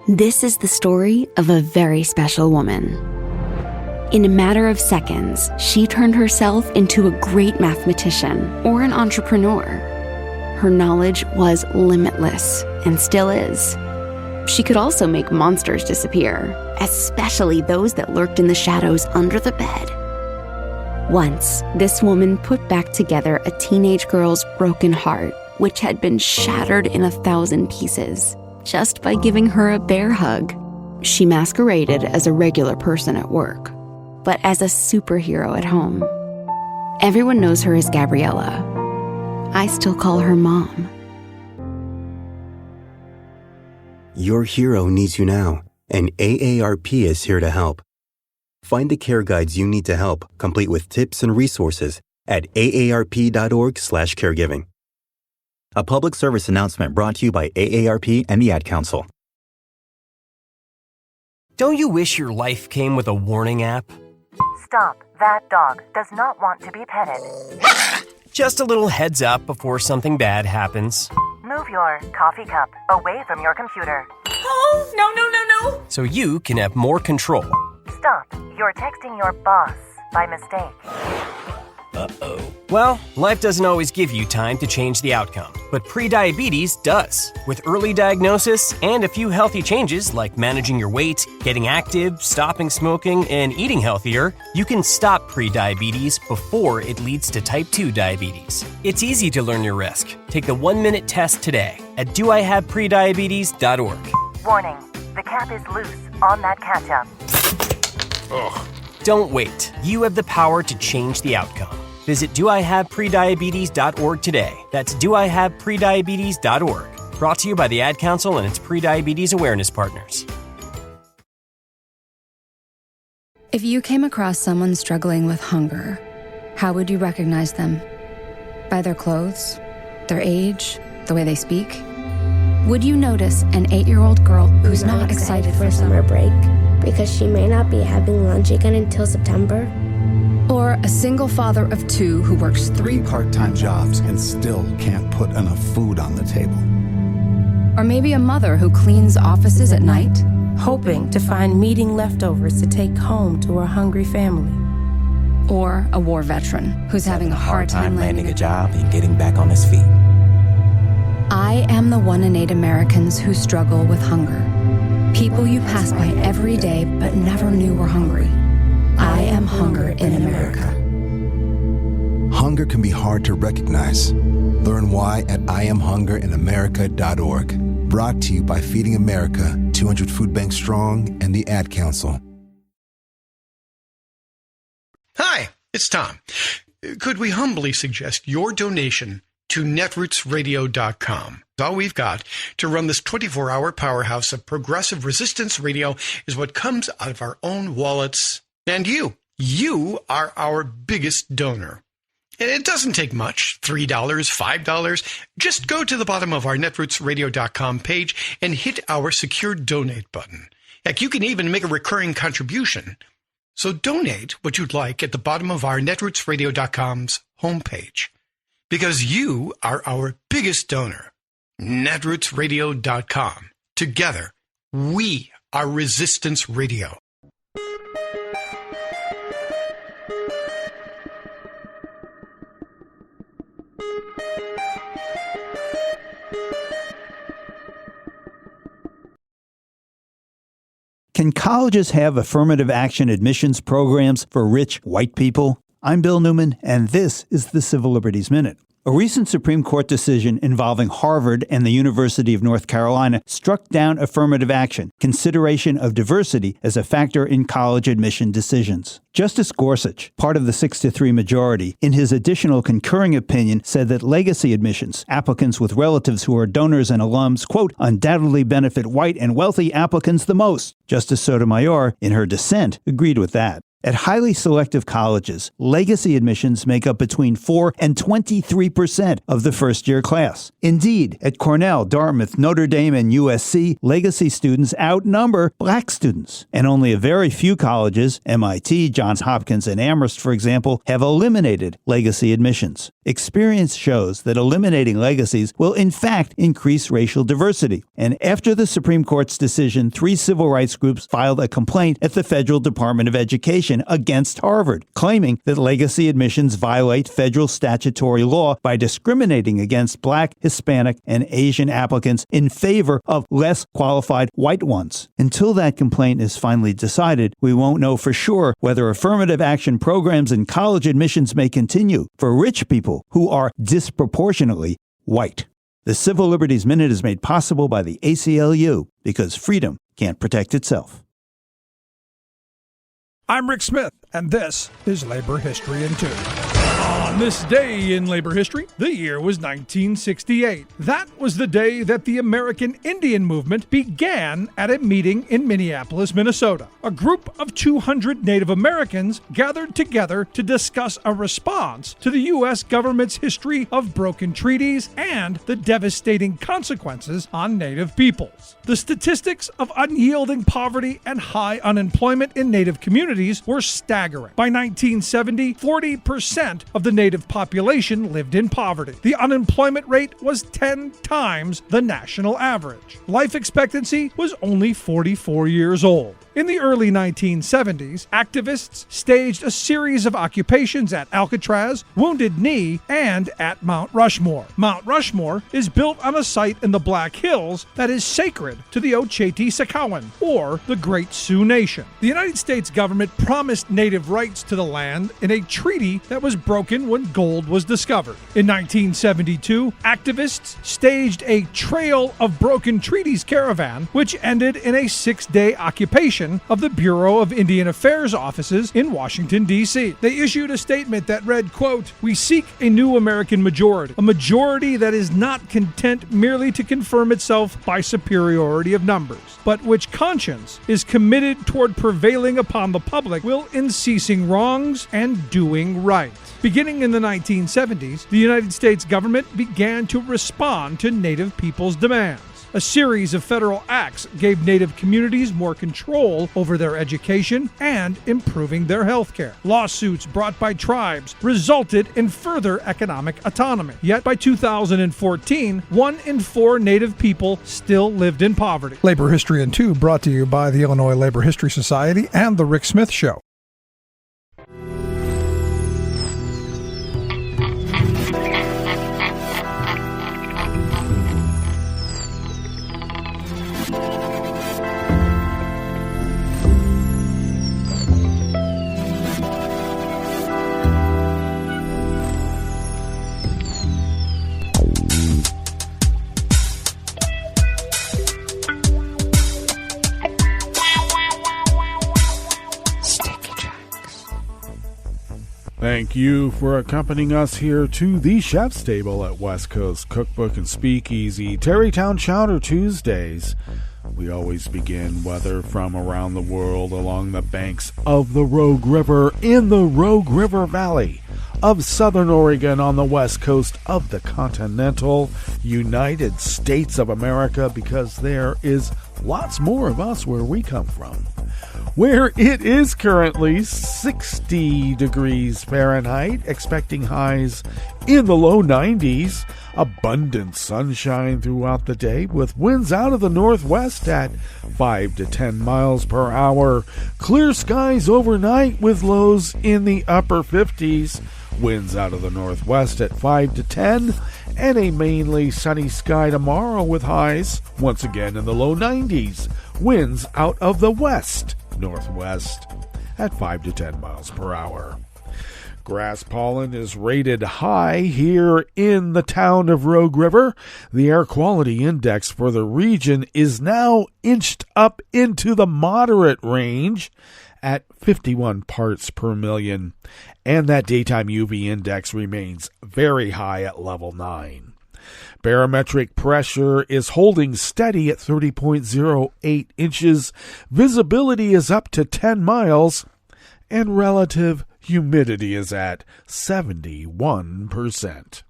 Speaker 11: This is the story of a very special woman. In a matter of seconds, she turned herself into a great mathematician or an entrepreneur. Her knowledge was limitless and still is. She could also make monsters disappear, especially those that lurked in the shadows under the bed. Once, this woman put back together a teenage girl's broken heart, which had been shattered in 1,000 pieces, just by giving her a bear hug. She masqueraded as a regular person at work, but as a superhero at home. Everyone knows her as Gabriella. I still call her Mom.
Speaker 12: Your hero needs you now, and AARP is here to help. Find the care guides you need to help, complete with tips and resources at aarp.org/caregiving. A public service announcement brought to you by AARP and the Ad Council.
Speaker 13: Don't you wish your life came with a warning app?
Speaker 14: Stop. That dog does not want to be petted.
Speaker 13: Just a little heads up before something bad happens.
Speaker 14: Move your coffee cup away from your computer.
Speaker 2: Oh, no.
Speaker 13: So you can have more control.
Speaker 14: Stop. You're texting your boss by mistake.
Speaker 13: Uh-oh. Well, life doesn't always give you time to change the outcome, but prediabetes does. With early diagnosis and a few healthy changes like managing your weight, getting active, stopping smoking, and eating healthier, you can stop prediabetes before it leads to type 2 diabetes. It's easy to learn your risk. Take the 1-minute test today at doihaveprediabetes.org.
Speaker 14: Warning. The cap is loose on that ketchup.
Speaker 13: Ugh. Don't wait. You have the power to change the outcome. Visit doihaveprediabetes.org today. That's doihaveprediabetes.org. Brought to you by the Ad Council and its Prediabetes Awareness Partners.
Speaker 11: If you came across someone struggling with hunger, how would you recognize them? By their clothes? Their age? The way they speak? Would you notice an 8-year-old girl who's not excited for summer break
Speaker 15: because she may not be having lunch again until September?
Speaker 11: Or a single father of 2 who works 3
Speaker 16: part-time jobs and still can't put enough food on the table?
Speaker 11: Or maybe a mother who cleans offices at night,
Speaker 17: hoping to find meeting leftovers to take home to her hungry family.
Speaker 11: Or a war veteran who's having a hard time
Speaker 18: landing a job and getting back on his feet.
Speaker 11: I am the one in 8 Americans who struggle with hunger. People you pass by every day but never knew were hungry. I am hunger in America.
Speaker 16: Hunger can be hard to recognize. Learn why at IamHungerInAmerica.org. Brought to you by Feeding America, 200 Food Banks Strong, and the Ad Council.
Speaker 19: Hi, it's Tom. Could we humbly suggest your donation to netrootsradio.com? All we've got to run this 24-hour powerhouse of progressive resistance radio is what comes out of our own wallets. And you are our biggest donor. And it doesn't take much, $3, $5. Just go to the bottom of our netrootsradio.com page and hit our secure donate button. Heck, you can even make a recurring contribution. So donate what you'd like at the bottom of our netrootsradio.com's homepage. Because you are our biggest donor. netrootsradio.com. Together, we are Resistance Radio.
Speaker 20: Can colleges have affirmative action admissions programs for rich white people? I'm Bill Newman, and this is the Civil Liberties Minute. A recent Supreme Court decision involving Harvard and the University of North Carolina struck down affirmative action, consideration of diversity as a factor in college admission decisions. Justice Gorsuch, part of the 6-3 majority, in his additional concurring opinion said that legacy admissions, applicants with relatives who are donors and alums, quote, undoubtedly benefit white and wealthy applicants the most. Justice Sotomayor, in her dissent, agreed with that. At highly selective colleges, legacy admissions make up between 4 and 23% of the first-year class. Indeed, at Cornell, Dartmouth, Notre Dame, and USC, legacy students outnumber black students. And only a very few colleges, MIT, Johns Hopkins, and Amherst, for example, have eliminated legacy admissions. Experience shows that eliminating legacies will in fact increase racial diversity. And after the Supreme Court's decision, 3 civil rights groups filed a complaint at the Federal Department of Education against Harvard, claiming that legacy admissions violate federal statutory law by discriminating against black, Hispanic, and Asian applicants in favor of less qualified white ones. Until that complaint is finally decided, we won't know for sure whether affirmative action programs in college admissions may continue for rich people who are disproportionately white. The Civil Liberties Minute is made possible by the ACLU because freedom can't protect itself.
Speaker 21: I'm Rick Smith, and this is Labor History in 2. On this day in labor history, the year was 1968. That was the day that the American Indian movement began at a meeting in Minneapolis, Minnesota. A group of 200 Native Americans gathered together to discuss a response to the U.S. government's history of broken treaties and the devastating consequences on Native peoples. The statistics of unyielding poverty and high unemployment in Native communities were staggering. By 1970, 40% of the Native population lived in poverty. The unemployment rate was 10 times the national average. Life expectancy was only 44 years old. In the early 1970s, activists staged a series of occupations at Alcatraz, Wounded Knee, and at Mount Rushmore. Mount Rushmore is built on a site in the Black Hills that is sacred to the Oceti-Sakowin, or the Great Sioux Nation. The United States government promised Native rights to the land in a treaty that was broken when gold was discovered. In 1972, activists staged a Trail of Broken Treaties caravan, which ended in a 6-day occupation creation of the Bureau of Indian Affairs offices in Washington, D.C. They issued a statement that read, quote, "We seek a new American majority, a majority that is not content merely to confirm itself by superiority of numbers, but which conscience is committed toward prevailing upon the public will in ceasing wrongs and doing right." Beginning in the 1970s, the United States government began to respond to Native people's demands. A series of federal acts gave Native communities more control over their education and improving their health care. Lawsuits brought by tribes resulted in further economic autonomy. Yet by 2014, 1 in 4 Native people still lived in poverty. Labor History in 2 brought to you by the Illinois Labor History Society and The Rick Smith Show.
Speaker 4: Thank you for accompanying us here to the Chef's Table at West Coast Cookbook and Speakeasy, Tarrytown Chowder Tuesdays. We always begin weather from around the world along the banks of the Rogue River in the Rogue River Valley of southern Oregon on the west coast of the continental United States of America, because there is lots more of us where we come from, where it is currently 60 degrees Fahrenheit, expecting highs in the low 90s, abundant sunshine throughout the day with winds out of the northwest at 5 to 10 miles per hour, clear skies overnight with lows in the upper 50s, winds out of the northwest at 5 to 10, and a mainly sunny sky tomorrow with highs once again in the low 90s, winds out of the west northwest at 5 to 10 miles per hour. Grass pollen is rated high here in the town of Rogue River. The air quality index for the region is now inched up into the moderate range at 51 parts per million, and that daytime UV index remains very high at level 9. Barometric pressure is holding steady at 30.08 inches. Visibility is up to 10 miles, and relative humidity is at 71%.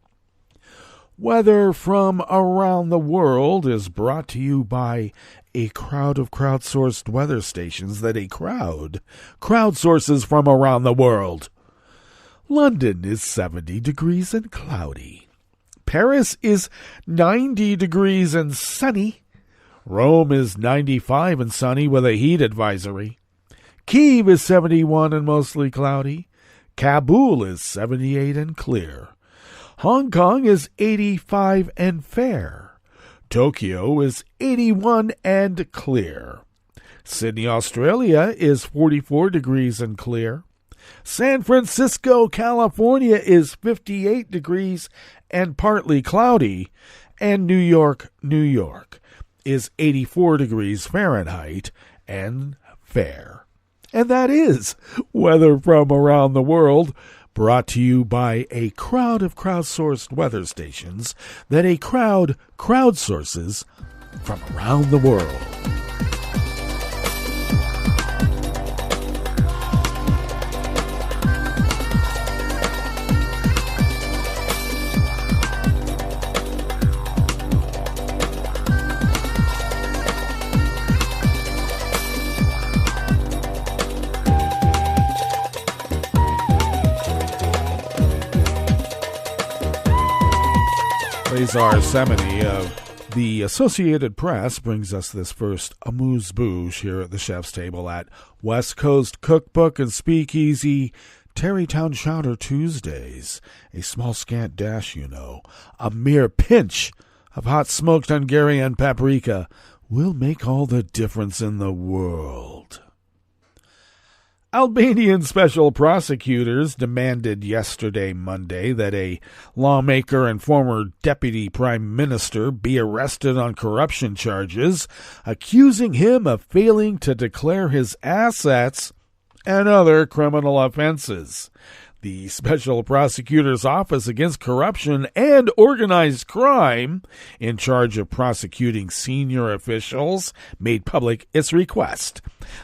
Speaker 4: Weather from around the world is brought to you by a crowd of crowdsourced weather stations that a crowd crowdsources from around the world. London is 70 degrees and cloudy. Paris is 90 degrees and sunny. Rome is 95 and sunny with a heat advisory. Kyiv is 71 and mostly cloudy. Kabul is 78 and clear. Hong Kong is 85 and fair. Tokyo is 81 and clear. Sydney, Australia is 44 degrees and clear. San Francisco, California is 58 degrees and partly cloudy. And New York, New York is 84 degrees Fahrenheit and fair. And that is weather from around the world, brought to you by a crowd of crowdsourced weather stations that a crowd crowdsources from around the world. Lazar Semeny of the Associated Press brings us this first amuse-bouche here at the Chef's Table at West Coast Cookbook and Speakeasy, Tarrytown Chowder Tuesdays. A small scant dash, you know, a mere pinch of hot smoked Hungarian paprika will make all the difference in the world. Albanian special prosecutors demanded yesterday, Monday, that a lawmaker and former deputy prime minister be arrested on corruption charges, accusing him of failing to declare his assets and other criminal offenses. The Special Prosecutor's Office Against Corruption and Organized Crime, in charge of prosecuting senior officials, made public its request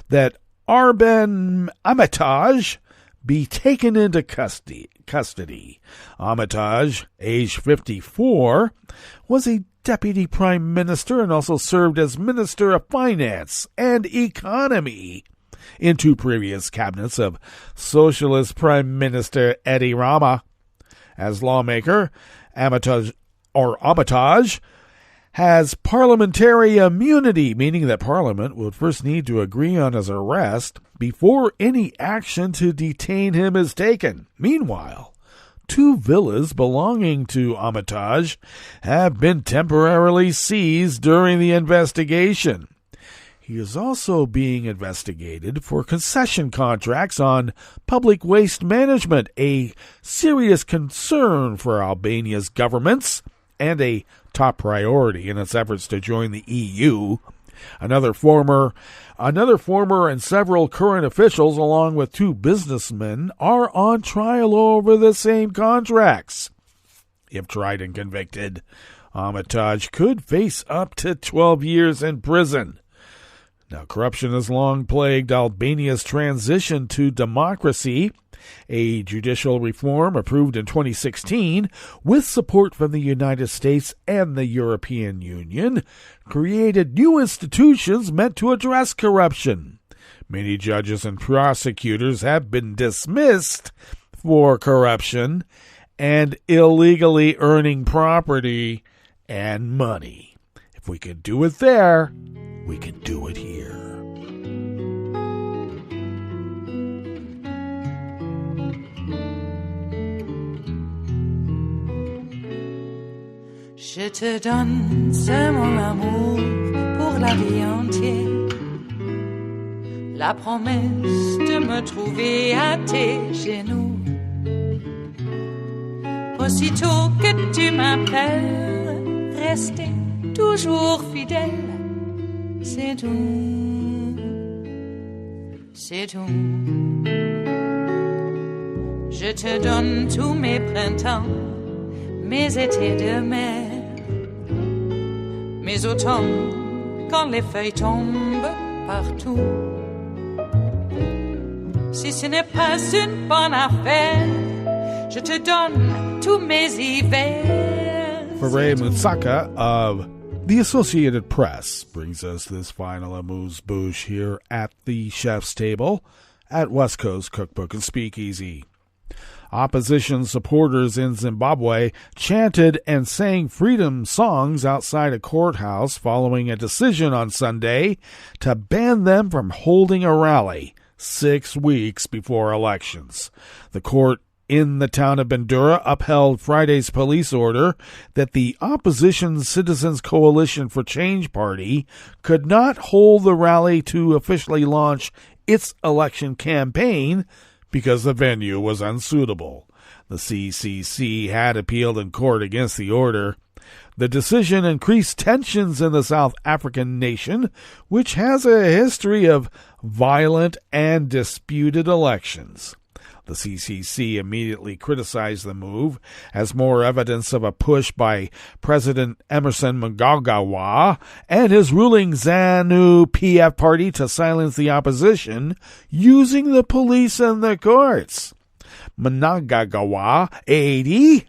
Speaker 4: that Arben Armitage be taken into custody. Armitage, age 54, was a deputy prime minister and also served as Minister of Finance and Economy in two previous cabinets of Socialist Prime Minister Edi Rama. As lawmaker, Armitage has parliamentary immunity, meaning that Parliament would first need to agree on his arrest before any action to detain him is taken. Meanwhile, two villas belonging to Armitage have been temporarily seized during the investigation. He is also being investigated for concession contracts on public waste management, a serious concern for Albania's governments and a top priority in its efforts to join the EU. Another former and several current officials, along with two businessmen, are on trial over the same contracts. If tried and convicted, Armitage could face up to 12 years in prison. Now, corruption has long plagued Albania's transition to democracy. A judicial reform approved in 2016, with support from the United States and the European Union, created new institutions meant to address corruption. Many judges and prosecutors have been dismissed for corruption and illegally earning property and money. If we can do it there, we can do it here.
Speaker 2: Je te donne ce mon amour pour la vie entière. La promesse de me trouver à tes genoux. Aussitôt que tu m'appelles, rester toujours fidèle. C'est tout, c'est tout. Je te donne tous mes printemps, mes étés de mer. Mes automnes, quand les feuilles tombent partout. Si ce n'est pas une bonne affaire, je te donne tous mes hivers.
Speaker 4: Faray Mutsaka of the Associated Press brings us this final amuse-bouche here at the chef's table at West Coast Cookbook and Speakeasy. Opposition supporters in Zimbabwe chanted and sang freedom songs outside a courthouse following a decision on Sunday to ban them from holding a rally 6 weeks before elections. The court in the town of Bandura upheld Friday's police order that the opposition Citizens Coalition for Change Party could not hold the rally to officially launch its election campaign because the venue was unsuitable. The CCC had appealed in court against the order. The decision increased tensions in the South African nation, which has a history of violent and disputed elections. The CCC immediately criticized the move as more evidence of a push by President Emerson Mnangagwa and his ruling ZANU-PF party to silence the opposition using the police and the courts. Mnangagwa, 80,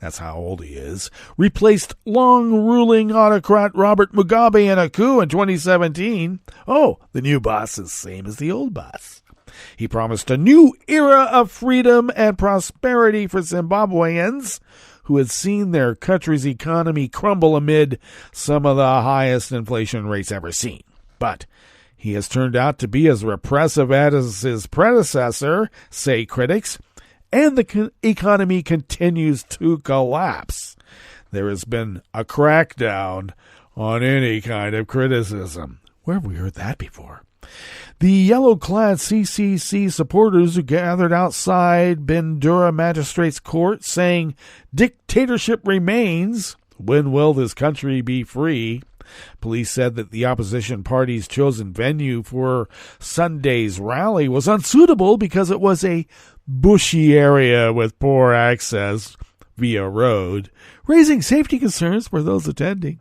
Speaker 4: that's how old he is, replaced long-ruling autocrat Robert Mugabe in a coup in 2017. Oh, the new boss is the same as the old boss. He promised a new era of freedom and prosperity for Zimbabweans who had seen their country's economy crumble amid some of the highest inflation rates ever seen. But he has turned out to be as repressive as his predecessor, say critics, and the economy continues to collapse. There has been a crackdown on any kind of criticism. Where have we heard that before? The yellow-clad CCC supporters who gathered outside Bandura Magistrates Court saying, "Dictatorship remains. When will this country be free?" Police said that the opposition party's chosen venue for Sunday's rally was unsuitable because it was a bushy area with poor access via road, raising safety concerns for those attending.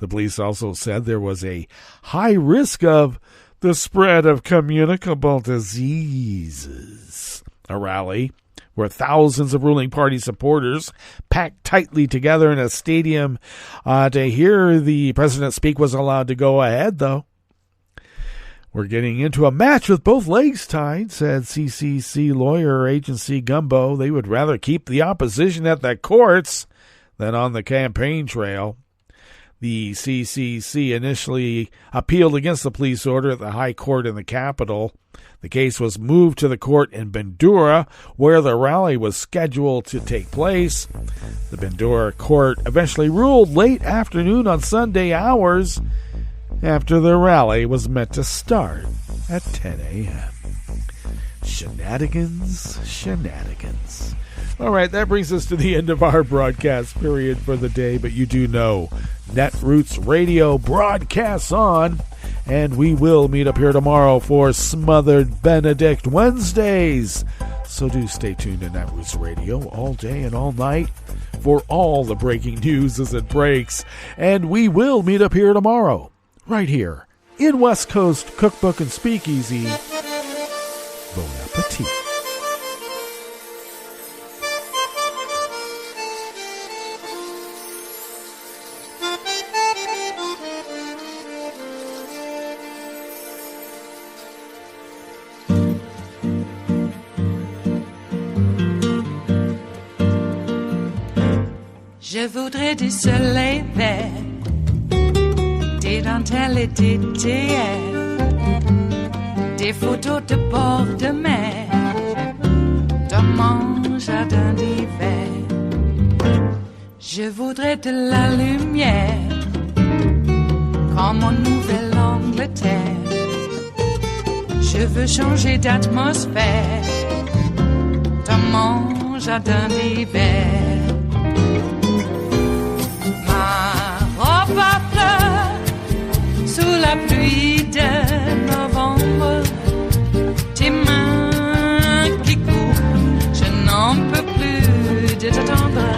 Speaker 4: The police also said there was a high risk of the spread of communicable diseases. A rally where thousands of ruling party supporters packed tightly together in a stadium to hear the president speak was allowed to go ahead, though. "We're getting into a match with both legs tied," said CCC lawyer agency Gumbo. They would rather keep the opposition at the courts than on the campaign trail. The CCC initially appealed against the police order at the High Court in the capital. The case was moved to the court in Bandura, where the rally was scheduled to take place. The Bandura court eventually ruled late afternoon on Sunday hours after the rally was meant to start at 10 a.m. Shenanigans. All right, that brings us to the end of our broadcast period for the day, but you do know Netroots Radio broadcasts on, and we will meet up here tomorrow for Smothered Benedict Wednesdays. So do stay tuned to Netroots Radio all day and all night for all the breaking news as it breaks, and we will meet up here tomorrow, right here in West Coast Cookbook and Speakeasy. Bon appetit.
Speaker 2: Je voudrais du soleil vert, des dentelles et des théières, des photos de bord de mer, dans mon jardin d'hiver. Je voudrais de la lumière, comme en Nouvelle-Angleterre. Je veux changer d'atmosphère, dans mon jardin d'hiver. À fleurs, sous la pluie de novembre, tes mains qui courent, je n'en peux plus de t'attendre.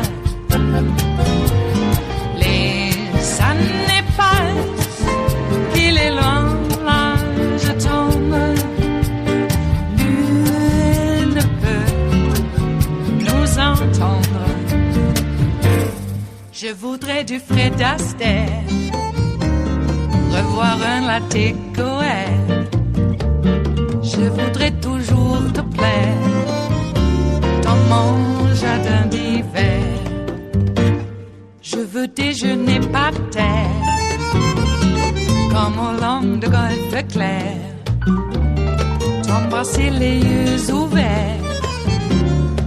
Speaker 2: Les années passent, il est loin, là je tombe. Nul ne peut nous entendre. Je voudrais du Fred Astaire, revoir un latte Goer. Je voudrais toujours te plaire dans mon jardin d'hiver. Je veux déjeuner par terre, comme au long de golfe clair. T'embrasser les yeux ouverts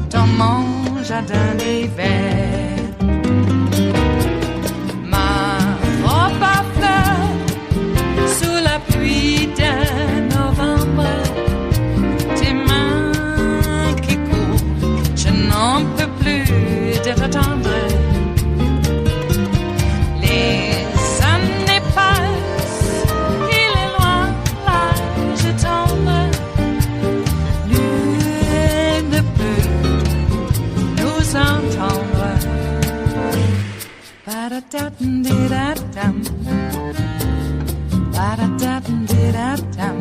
Speaker 2: dans mon jardin d'hiver. Pluie de novembre, tes mains qui courent, je n'en peux plus de t'attendre. Les années passent, il est loin, là je tombe. Nul ne peut nous entendre. Ba-da-da-dum-di-da-dum. Ba-da-da-dum-di-da-dum.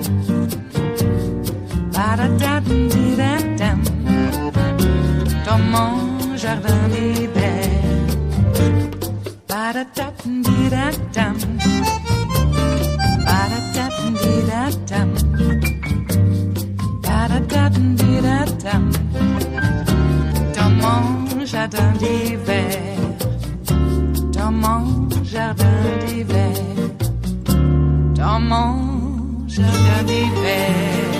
Speaker 2: Ba-da-da-dum-di-da-dum. Dans mon jardin d'hiver. Ba-da-da-dum-di-da-dum. Ba-da-da-dum-di-da-dum. Ba-da-da-dum-di-da-dum. Dans mon jardin d'hiver. Dans mon jardin d'hiver. Dans mon jardin d'hiver.